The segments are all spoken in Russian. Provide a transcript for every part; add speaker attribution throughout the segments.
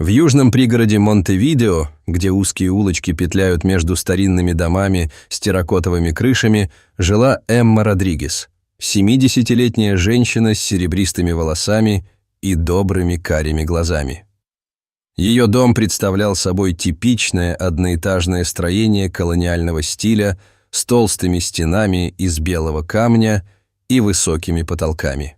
Speaker 1: В южном пригороде Монтевидео, где узкие улочки петляют между старинными домами с терракотовыми крышами, жила Эмма Родригес, 70-летняя женщина с серебристыми волосами и добрыми карими глазами. Ее дом представлял собой типичное одноэтажное строение колониального стиля с толстыми стенами из белого камня и высокими потолками.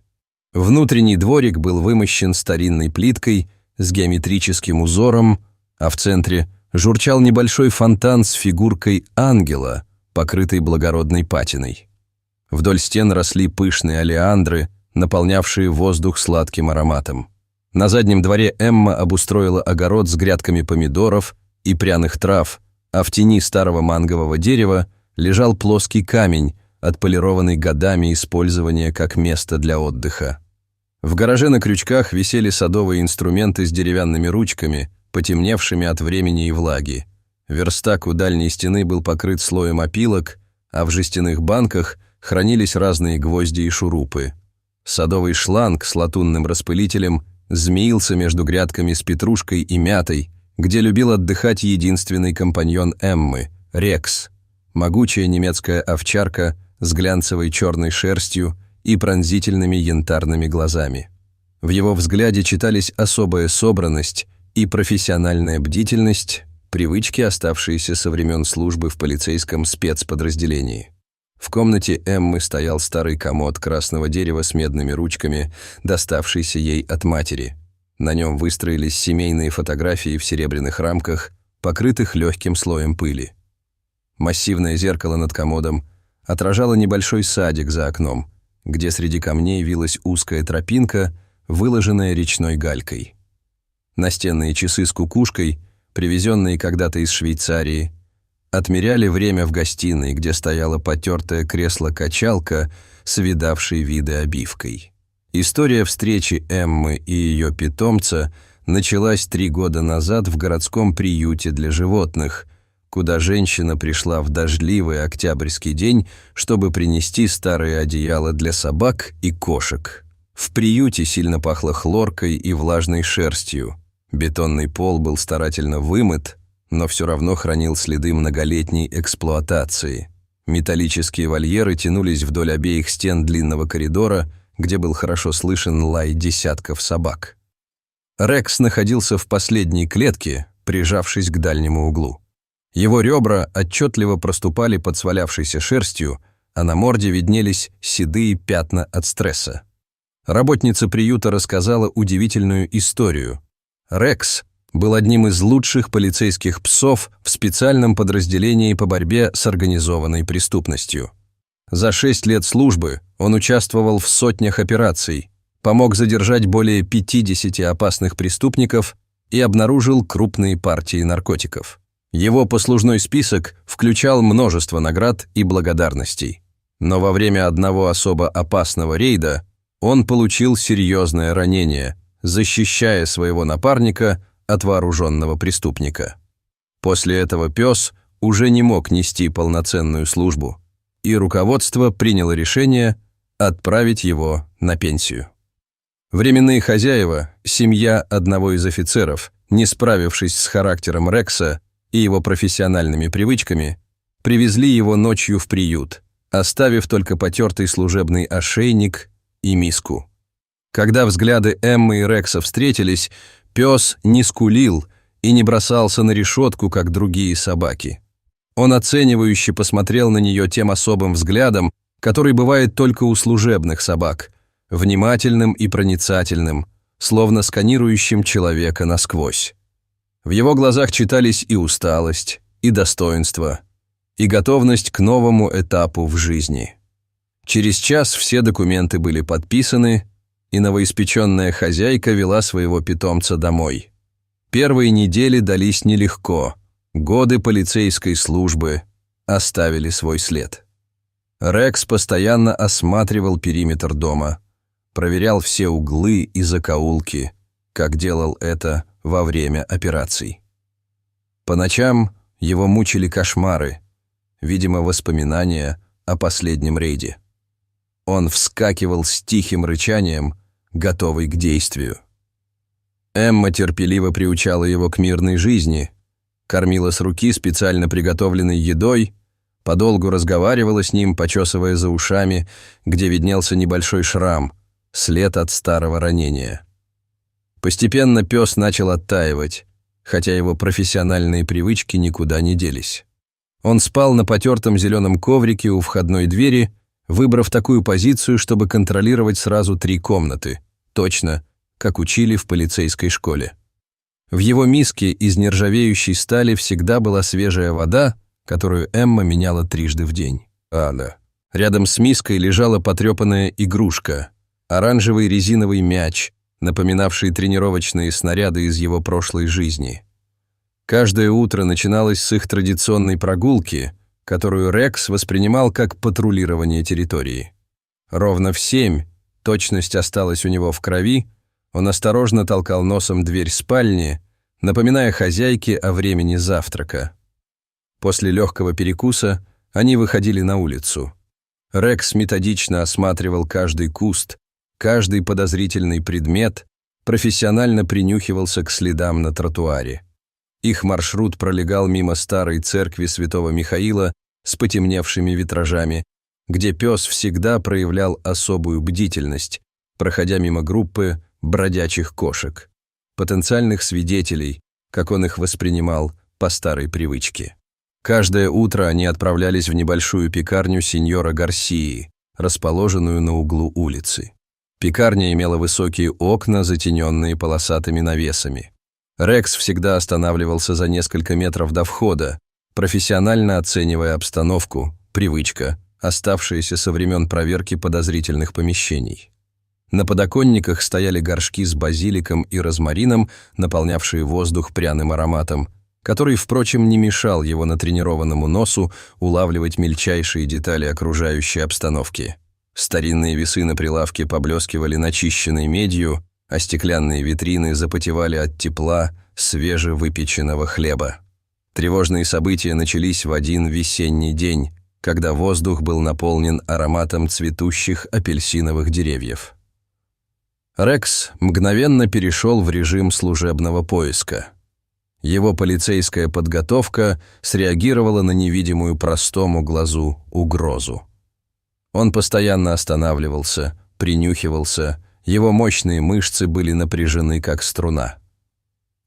Speaker 1: Внутренний дворик был вымощен старинной плиткой с геометрическим узором, а в центре журчал небольшой фонтан с фигуркой ангела, покрытой благородной патиной. Вдоль стен росли пышные олеандры, наполнявшие воздух сладким ароматом. На заднем дворе Эмма обустроила огород с грядками помидоров и пряных трав, а в тени старого мангового дерева лежал плоский камень, отполированный годами использования как место для отдыха. В гараже на крючках висели садовые инструменты с деревянными ручками, потемневшими от времени и влаги. Верстак у дальней стены был покрыт слоем опилок, а в жестяных банках хранились разные гвозди и шурупы. Садовый шланг с латунным распылителем змеился между грядками с петрушкой и мятой, где любил отдыхать единственный компаньон Эммы – Рекс, могучая немецкая овчарка с глянцевой черной шерстью и пронзительными янтарными глазами. В его взгляде читались особая собранность и профессиональная бдительность, привычки, оставшиеся со времен службы в полицейском спецподразделении. В комнате Эммы стоял старый комод красного дерева с медными ручками, доставшийся ей от матери. На нем выстроились семейные фотографии в серебряных рамках, покрытых легким слоем пыли. Массивное зеркало над комодом отражало небольшой садик за окном, где среди камней вилась узкая тропинка, выложенная речной галькой. Настенные часы с кукушкой, привезенные когда-то из Швейцарии, отмеряли время в гостиной, где стояло потертое кресло-качалка с видавшей виды обивкой. История встречи Эммы и ее питомца началась 3 года назад в городском приюте для животных, куда женщина пришла в дождливый октябрьский день, чтобы принести старые одеяла для собак и кошек. В приюте сильно пахло хлоркой и влажной шерстью. Бетонный пол был старательно вымыт, но все равно хранил следы многолетней эксплуатации. Металлические вольеры тянулись вдоль обеих стен длинного коридора, где был хорошо слышен лай десятков собак. Рекс находился в последней клетке, прижавшись к дальнему углу. Его ребра отчетливо проступали под свалявшейся шерстью, а на морде виднелись седые пятна от стресса. Работница приюта рассказала удивительную историю. Рекс был одним из лучших полицейских псов в специальном подразделении по борьбе с организованной преступностью. За 6 лет службы он участвовал в сотнях операций, помог задержать более 50 опасных преступников и обнаружил крупные партии наркотиков. Его послужной список включал множество наград и благодарностей. Но во время одного особо опасного рейда он получил серьезное ранение, защищая своего напарника от вооруженного преступника. После этого пес уже не мог нести полноценную службу, и руководство приняло решение отправить его на пенсию. Временные хозяева, семья одного из офицеров, не справившись с характером Рекса и его профессиональными привычками, привезли его ночью в приют, оставив только потертый служебный ошейник и миску. Когда взгляды Эммы и Рекса встретились, пес не скулил и не бросался на решетку, как другие собаки. Он оценивающе посмотрел на нее тем особым взглядом, который бывает только у служебных собак, внимательным и проницательным, словно сканирующим человека насквозь. В его глазах читались и усталость, и достоинство, и готовность к новому этапу в жизни. Через час все документы были подписаны, и новоиспеченная хозяйка вела своего питомца домой. Первые недели дались нелегко, годы полицейской службы оставили свой след. Рекс постоянно осматривал периметр дома, проверял все углы и закоулки, как делал это во время операций. По ночам его мучили кошмары, видимо, воспоминания о последнем рейде. Он вскакивал с тихим рычанием, готовый к действию. Эмма терпеливо приучала его к мирной жизни, кормила с руки специально приготовленной едой, подолгу разговаривала с ним, почесывая за ушами, где виднелся небольшой шрам, след от старого ранения. Постепенно пес начал оттаивать, хотя его профессиональные привычки никуда не делись. Он спал на потертом зеленом коврике у входной двери, выбрав такую позицию, чтобы контролировать сразу 3 комнаты, точно, как учили в полицейской школе. В его миске из нержавеющей стали всегда была свежая вода, которую Эмма меняла 3 в день. Рядом с миской лежала потрепанная игрушка, оранжевый резиновый мяч, напоминавший тренировочные снаряды из его прошлой жизни. Каждое утро начиналось с их традиционной прогулки, которую Рекс воспринимал как патрулирование территории. Ровно в 7, точность осталась у него в крови, он осторожно толкал носом дверь спальни, напоминая хозяйке о времени завтрака. После легкого перекуса они выходили на улицу. Рекс методично осматривал каждый куст, каждый подозрительный предмет, профессионально принюхивался к следам на тротуаре. Их маршрут пролегал мимо старой церкви Святого Михаила с потемневшими витражами, где пес всегда проявлял особую бдительность, проходя мимо группы бродячих кошек, потенциальных свидетелей, как он их воспринимал по старой привычке. Каждое утро они отправлялись в небольшую пекарню сеньора Гарсии, расположенную на углу улицы. Пекарня имела высокие окна, затененные полосатыми навесами. Рекс всегда останавливался за несколько метров до входа, профессионально оценивая обстановку, привычка, оставшаяся со времен проверки подозрительных помещений. На подоконниках стояли горшки с базиликом и розмарином, наполнявшие воздух пряным ароматом, который, впрочем, не мешал его натренированному носу улавливать мельчайшие детали окружающей обстановки. Старинные весы на прилавке поблескивали начищенной медью, а стеклянные витрины запотевали от тепла свежевыпеченного хлеба. Тревожные события начались в один весенний день, когда воздух был наполнен ароматом цветущих апельсиновых деревьев. Рекс мгновенно перешел в режим служебного поиска. Его полицейская подготовка среагировала на невидимую простому глазу угрозу. Он постоянно останавливался, принюхивался, его мощные мышцы были напряжены, как струна.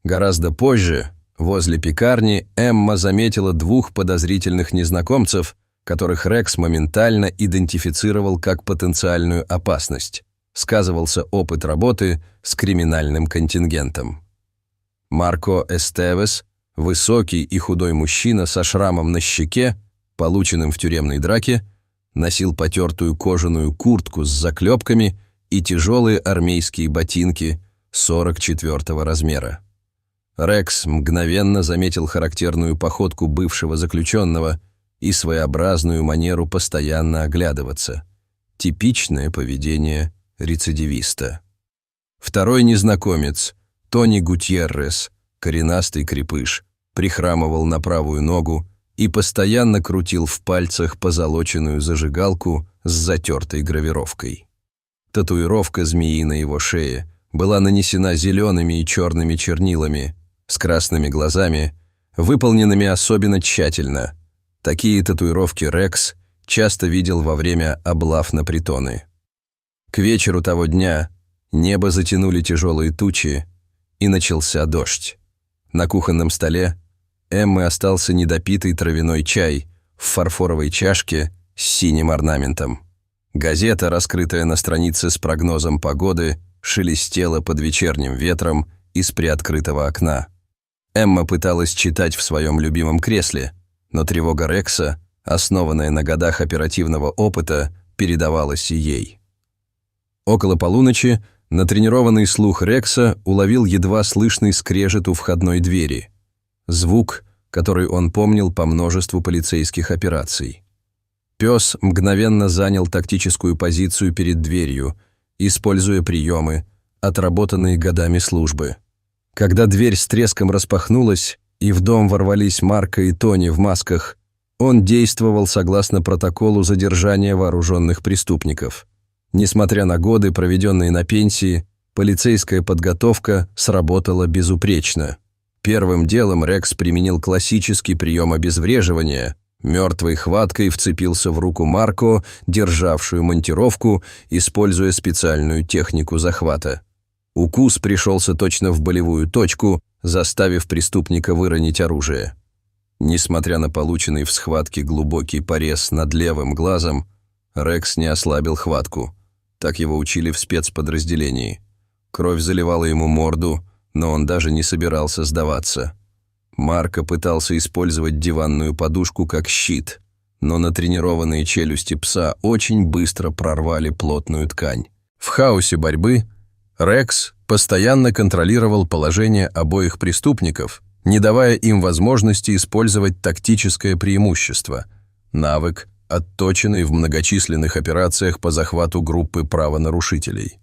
Speaker 1: Гораздо позже, возле пекарни, Эмма заметила 2 подозрительных незнакомцев, которых Рекс моментально идентифицировал как потенциальную опасность. Сказывался опыт работы с криминальным контингентом. Марко Эстевес, высокий и худой мужчина со шрамом на щеке, полученным в тюремной драке, носил потертую кожаную куртку с заклепками и тяжелые армейские ботинки 44-го размера. Рекс мгновенно заметил характерную походку бывшего заключенного и своеобразную манеру постоянно оглядываться. Типичное поведение рецидивиста. Второй незнакомец, Тони Гутьеррес, коренастый крепыш, прихрамывал на правую ногу и постоянно крутил в пальцах позолоченную зажигалку с затертой гравировкой. Татуировка змеи на его шее была нанесена зелеными и черными чернилами, с красными глазами, выполненными особенно тщательно. Такие татуировки Рекс часто видел во время облав на притоны. К вечеру того дня небо затянули тяжелые тучи, и начался дождь. На кухонном столе Эммы остался недопитый травяной чай в фарфоровой чашке с синим орнаментом. Газета, раскрытая на странице с прогнозом погоды, шелестела под вечерним ветром из приоткрытого окна. Эмма пыталась читать в своем любимом кресле, но тревога Рекса, основанная на годах оперативного опыта, передавалась и ей. Около полуночи натренированный слух Рекса уловил едва слышный скрежет у входной двери. Звук, который он помнил по множеству полицейских операций. Пес мгновенно занял тактическую позицию перед дверью, используя приемы, отработанные годами службы. Когда дверь с треском распахнулась, и в дом ворвались Марко и Тони в масках, он действовал согласно протоколу задержания вооруженных преступников. Несмотря на годы, проведенные на пенсии, Полицейская подготовка сработала безупречно. Первым делом Рекс применил классический прием обезвреживания. Мертвой хваткой вцепился в руку Марко, державшую монтировку, используя специальную технику захвата. Укус пришелся точно в болевую точку, заставив преступника выронить оружие. Несмотря на полученный в схватке глубокий порез над левым глазом, Рекс не ослабил хватку. Так его учили в спецподразделении. Кровь заливала ему морду, но он даже не собирался сдаваться. Марко пытался использовать диванную подушку как щит, но натренированные челюсти пса очень быстро прорвали плотную ткань. В хаосе борьбы Рекс постоянно контролировал положение обоих преступников, не давая им возможности использовать тактическое преимущество, навык, отточенный в многочисленных операциях по захвату группы правонарушителей.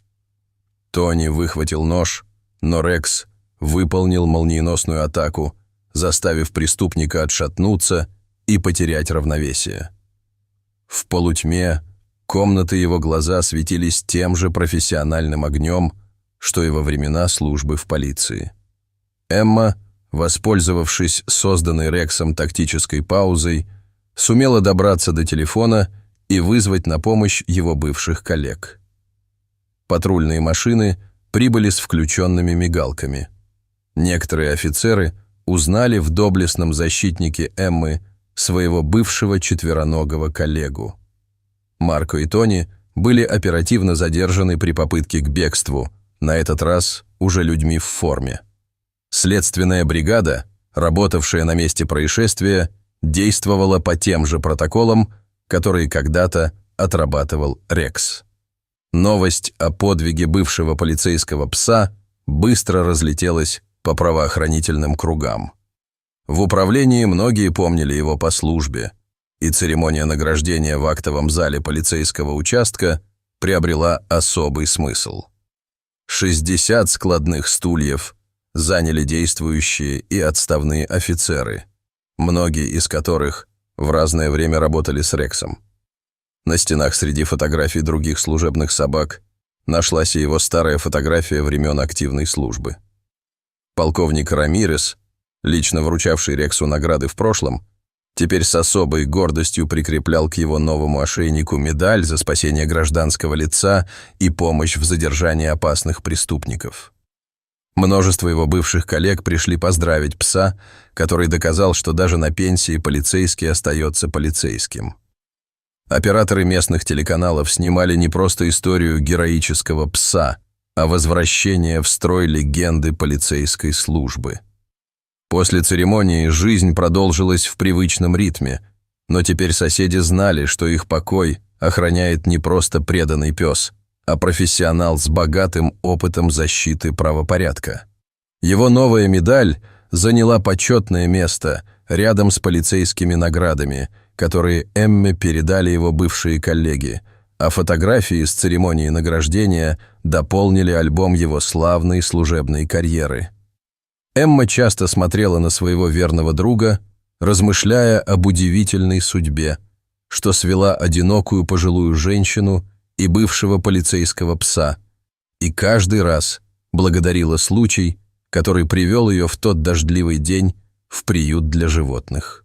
Speaker 1: Тони выхватил нож, но Рекс выполнил молниеносную атаку, заставив преступника отшатнуться и потерять равновесие. В полутьме комнаты его глаза светились тем же профессиональным огнем, что и во времена службы в полиции. Эмма, воспользовавшись созданной Рексом тактической паузой, сумела добраться до телефона и вызвать на помощь его бывших коллег. Патрульные машины прибыли с включенными мигалками. Некоторые офицеры узнали в доблестном защитнике Эммы своего бывшего четвероногого коллегу. Марко и Тони были оперативно задержаны при попытке к бегству, на этот раз уже людьми в форме. Следственная бригада, работавшая на месте происшествия, действовала по тем же протоколам, которые когда-то отрабатывал Рекс. Новость о подвиге бывшего полицейского пса быстро разлетелась по правоохранительным кругам. В управлении многие помнили его по службе, и церемония награждения в актовом зале полицейского участка приобрела особый смысл. 60 складных стульев заняли действующие и отставные офицеры, многие из которых в разное время работали с Рексом. На стенах среди фотографий других служебных собак нашлась и его старая фотография времен активной службы. Полковник Рамирес, лично вручавший Рексу награды в прошлом, теперь с особой гордостью прикреплял к его новому ошейнику медаль за спасение гражданского лица и помощь в задержании опасных преступников. Множество его бывших коллег пришли поздравить пса, который доказал, что даже на пенсии полицейский остается полицейским. Операторы местных телеканалов снимали не просто историю героического пса, а возвращение в строй легенды полицейской службы. После церемонии жизнь продолжилась в привычном ритме, но теперь соседи знали, что их покой охраняет не просто преданный пес, а профессионал с богатым опытом защиты правопорядка. Его новая медаль заняла почетное место рядом с полицейскими наградами, которые Эмме передали его бывшие коллеги, а фотографии с церемонии награждения дополнили альбом его славной служебной карьеры. Эмма часто смотрела на своего верного друга, размышляя об удивительной судьбе, что свела одинокую пожилую женщину и бывшего полицейского пса, и каждый раз благодарила случай, который привел ее в тот дождливый день в приют для животных.